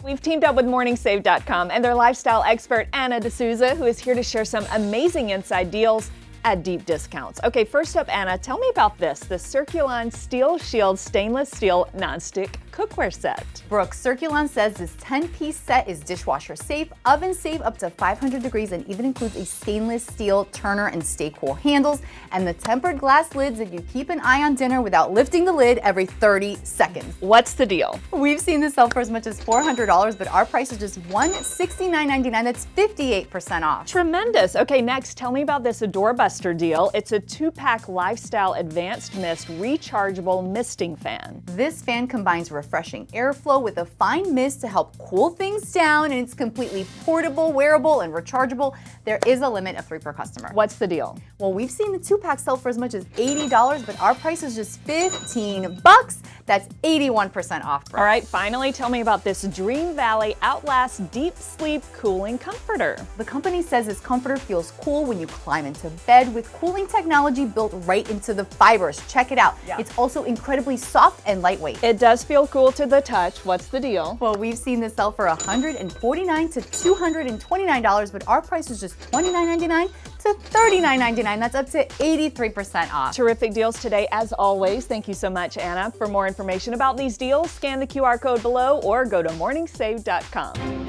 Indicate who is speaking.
Speaker 1: We've teamed up with MorningSave.com and their lifestyle expert, Anna D'Souza, who is here to share some amazing inside deals at deep discounts. Okay, first up, Anna, tell me about this, the Circulon Steel Shield Stainless Steel Nonstick Cookware Set.
Speaker 2: Brooke, Circulon says this 10-piece set is dishwasher safe, oven safe up to 500 degrees, and even includes a stainless steel turner and stay cool handles, and the tempered glass lids that you keep an eye on dinner without lifting the lid every 30 seconds.
Speaker 1: What's the deal?
Speaker 2: We've seen this sell for as much as $400, but our price is just $169.99. That's 58% off.
Speaker 1: Tremendous. Okay, next, tell me about this Doorbuster deal. It's a 2-pack Lifestyle Advanced Mist rechargeable misting fan.
Speaker 2: This fan combines refreshing airflow with a fine mist to help cool things down, and it's completely portable, wearable, and rechargeable. There is a limit of 3 per customer.
Speaker 1: What's the deal?
Speaker 2: Well, we've seen the 2-pack sell for as much as $80, but our price is just $15. That's 81% off.
Speaker 1: All right, finally, tell me about this Dream Valley Outlast Deep Sleep Cooling Comforter.
Speaker 2: The company says this comforter feels cool when you climb into bed with cooling technology built right into the fibers. Check it out.
Speaker 1: Yeah.
Speaker 2: It's also incredibly soft and lightweight.
Speaker 1: It does feel cool to the touch. What's the deal?
Speaker 2: Well, we've seen this sell for $149 to $229, but our price is just $29.99 to $39.99. That's up to 83% off.
Speaker 1: Terrific deals today, as always. Thank you so much, Anna. For more information about these deals, scan the QR code below or go to morningsave.com.